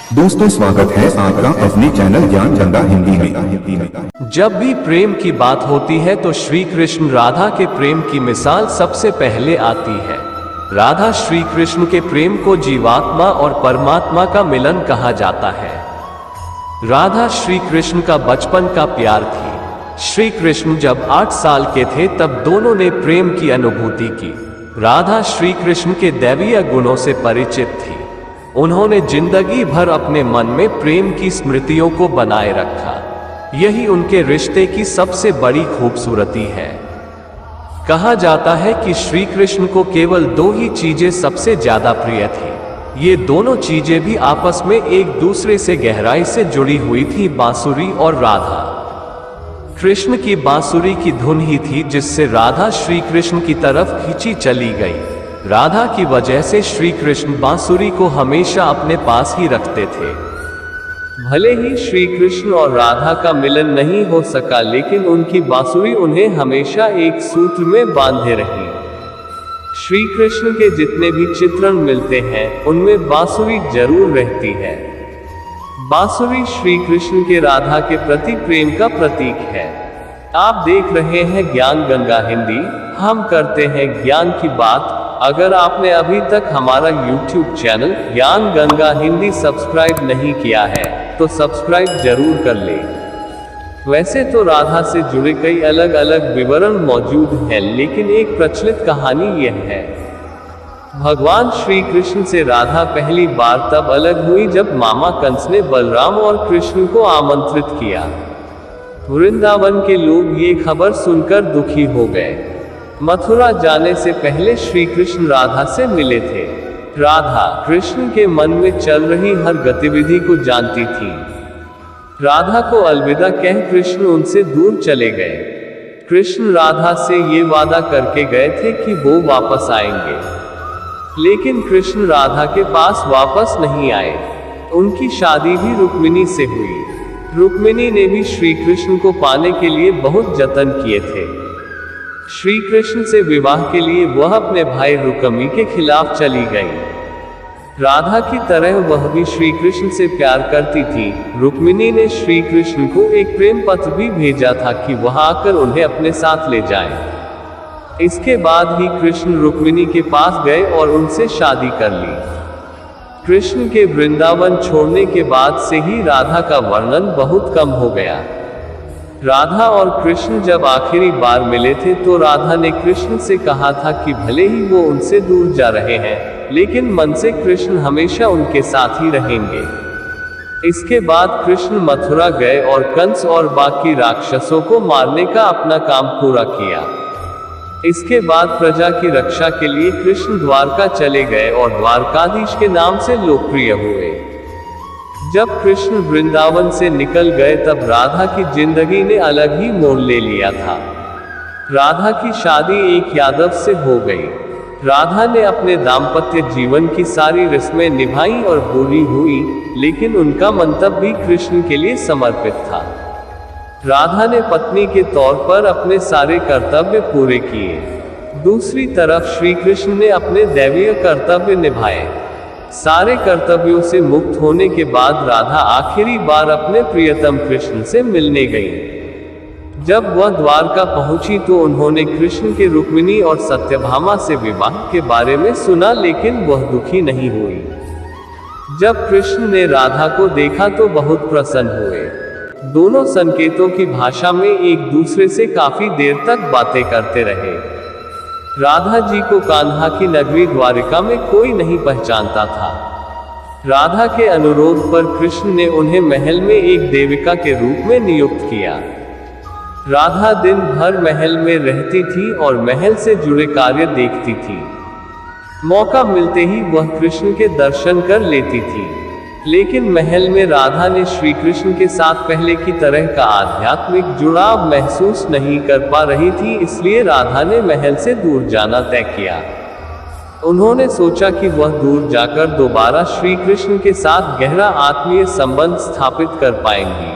दोस्तों स्वागत है आपका अपने चैनल ज्ञान गंगा हिंदी में। जब भी प्रेम की बात होती है तो श्री कृष्ण राधा के प्रेम की मिसाल सबसे पहले आती है। राधा श्री कृष्ण के प्रेम को जीवात्मा और परमात्मा का मिलन कहा जाता है। राधा श्री कृष्ण का बचपन का प्यार थी। श्री कृष्ण जब 8 साल के थे तब दोनों ने प्रेम की अनुभूति की। राधा श्री कृष्ण के दैवीय गुणों से परिचित थी। उन्होंने जिंदगी भर अपने मन में प्रेम की स्मृतियों को बनाए रखा। यही उनके रिश्ते की सबसे बड़ी खूबसूरती है। कहा जाता है कि श्री कृष्ण को केवल 2 ही चीजें सबसे ज्यादा प्रिय थी। ये दोनों चीजें भी आपस में एक दूसरे से गहराई से जुड़ी हुई थी, बांसुरी और राधा। कृष्ण की बांसुरी की धुन ही थी जिससे राधा श्री कृष्ण की तरफ खींची चली गई। राधा की वजह से श्री कृष्ण बांसुरी को हमेशा अपने पास ही रखते थे। भले ही श्री कृष्ण और राधा का मिलन नहीं हो सका, लेकिन उनकी बांसुरी उन्हें हमेशा एक सूत्र में बांधे रही। श्री कृष्ण के जितने भी चित्रण मिलते हैं उनमें बांसुरी जरूर रहती है। बांसुरी श्री कृष्ण के राधा के प्रति प्रेम का प्रतीक है। आप देख रहे हैं ज्ञान गंगा हिंदी, हम करते हैं ज्ञान की बात। अगर आपने अभी तक हमारा YouTube चैनल ज्ञान गंगा हिंदी सब्सक्राइब नहीं किया है तो सब्सक्राइब जरूर कर ले। वैसे तो राधा से जुड़े कई अलग अलग विवरण मौजूद हैं, लेकिन एक प्रचलित कहानी यह है। भगवान श्री कृष्ण से राधा पहली बार तब अलग हुई जब मामा कंस ने बलराम और कृष्ण को आमंत्रित किया। वृंदावन के लोग ये खबर सुनकर दुखी हो गए। मथुरा जाने से पहले श्री कृष्ण राधा से मिले थे। राधा कृष्ण के मन में चल रही हर गतिविधि को जानती थी। राधा को अलविदा कह कृष्ण उनसे दूर चले गए। कृष्ण राधा से ये वादा करके गए थे कि वो वापस आएंगे, लेकिन कृष्ण राधा के पास वापस नहीं आए। उनकी शादी भी रुक्मिणी से हुई। रुक्मिणी ने भी श्री कृष्ण को पाने के लिए बहुत जतन किए थे। श्री कृष्ण से विवाह के लिए वह अपने भाई रुक्मी के खिलाफ चली गई। राधा की तरह वह भी श्री कृष्ण से प्यार करती थी। रुक्मिणी ने श्री कृष्ण को एक प्रेम पत्र भी भेजा था कि वह आकर उन्हें अपने साथ ले जाएं। इसके बाद ही कृष्ण रुक्मिणी के पास गए और उनसे शादी कर ली। कृष्ण के वृंदावन छोड़ने के बाद से ही राधा का वर्णन बहुत कम हो गया। राधा और कृष्ण जब आखिरी बार मिले थे तो राधा ने कृष्ण से कहा था कि भले ही वो उनसे दूर जा रहे हैं, लेकिन मन से कृष्ण हमेशा उनके साथ ही रहेंगे। इसके बाद कृष्ण मथुरा गए और कंस और बाकी राक्षसों को मारने का अपना काम पूरा किया। इसके बाद प्रजा की रक्षा के लिए कृष्ण द्वारका चले गए और द्वारकाधीश के नाम से लोकप्रिय हुए। जब कृष्ण वृंदावन से निकल गए तब राधा की जिंदगी ने अलग ही मोड़ ले लिया था। राधा की शादी एक यादव से हो गई। राधा ने अपने दाम्पत्य जीवन की सारी रस्में निभाई और पूरी हुई, लेकिन उनका मन तब भी कृष्ण के लिए समर्पित था। राधा ने पत्नी के तौर पर अपने सारे कर्तव्य पूरे किए। दूसरी तरफ श्री कृष्ण ने अपने दैवीय कर्तव्य निभाए। सारे कर्तव्यों से मुक्त होने के बाद राधा आखिरी बार अपने प्रियतम कृष्ण से मिलने गई। जब वह द्वारका पहुंची तो उन्होंने कृष्ण के रुक्मिणी और सत्यभामा से विवाह के बारे में सुना, लेकिन वह दुखी नहीं हुई। जब कृष्ण ने राधा को देखा तो बहुत प्रसन्न हुए। दोनों संकेतों की भाषा में एक दूसरे से काफी देर तक बातें करते रहे। राधा जी को कान्हा की नगरी द्वारिका में कोई नहीं पहचानता था। राधा के अनुरोध पर कृष्ण ने उन्हें महल में एक देविका के रूप में नियुक्त किया। राधा दिन भर महल में रहती थी और महल से जुड़े कार्य देखती थी। मौका मिलते ही वह कृष्ण के दर्शन कर लेती थी, लेकिन महल में राधा ने श्री कृष्ण के साथ पहले की तरह का आध्यात्मिक जुड़ाव महसूस नहीं कर पा रही थी, इसलिए राधा ने महल से दूर जाना तय किया। उन्होंने सोचा कि वह दूर जाकर दोबारा श्री कृष्ण के साथ गहरा आत्मीय संबंध स्थापित कर पाएंगी।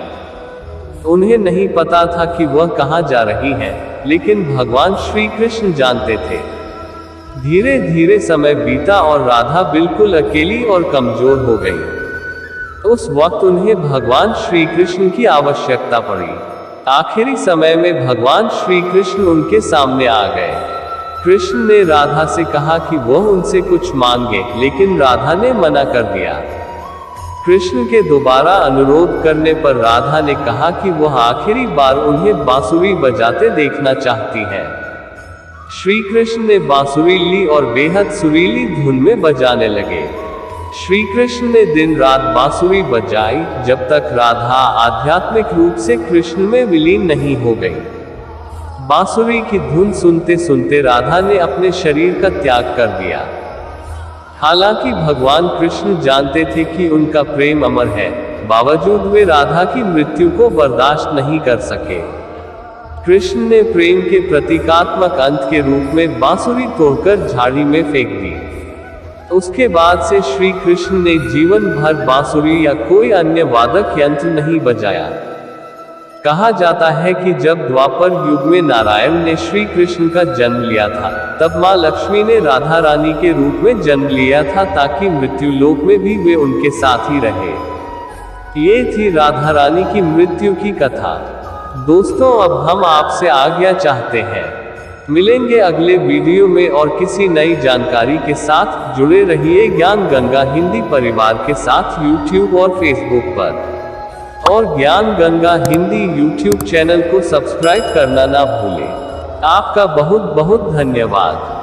उन्हें नहीं पता था कि वह कहाँ जा रही हैं, लेकिन भगवान श्री कृष्ण जानते थे। धीरे धीरे समय बीता और राधा बिल्कुल अकेली और कमजोर हो गई। उस वक्त उन्हें भगवान श्री कृष्ण की आवश्यकता पड़ी। आखिरी समय में भगवान श्री कृष्ण उनके सामने आ गए। कृष्ण ने राधा से कहा कि वह उनसे कुछ मांगे, लेकिन राधा ने मना कर दिया। कृष्ण के दोबारा अनुरोध करने पर राधा ने कहा कि वह आखिरी बार उन्हें बांसुरी बजाते देखना चाहती है। श्री कृष्ण ने बांसुरी ली और बेहद सुरीली धुन में बजाने लगे। श्री कृष्ण ने दिन रात बांसुरी बजाई, जब तक राधा आध्यात्मिक रूप से कृष्ण में विलीन नहीं हो गई। बांसुरी की धुन सुनते सुनते राधा ने अपने शरीर का त्याग कर दिया। हालांकि भगवान कृष्ण जानते थे कि उनका प्रेम अमर है, बावजूद वे राधा की मृत्यु को बर्दाश्त नहीं कर सके। कृष्ण ने प्रेम के प्रतीकात्मक अंत के रूप में बांसुरी तोड़कर झाड़ी में फेंक दी। उसके बाद से श्री कृष्ण ने जीवन भर बांसुरी या कोई अन्य वादक यंत्र नहीं बजाया। कहा जाता है कि जब द्वापर युग में नारायण ने श्री कृष्ण का जन्म लिया था, तब मां लक्ष्मी ने राधा रानी के रूप में जन्म लिया था, ताकि मृत्यु लोक में भी वे उनके साथ ही रहे। ये थी राधा रानी की मृत्यु की कथा। दोस्तों, अब हम आपसे आज्ञा चाहते हैं। मिलेंगे अगले वीडियो में और किसी नई जानकारी के साथ। जुड़े रहिए ज्ञान गंगा हिंदी परिवार के साथ YouTube और Facebook पर। और ज्ञान गंगा हिंदी YouTube चैनल को सब्सक्राइब करना ना भूलें। आपका बहुत बहुत धन्यवाद।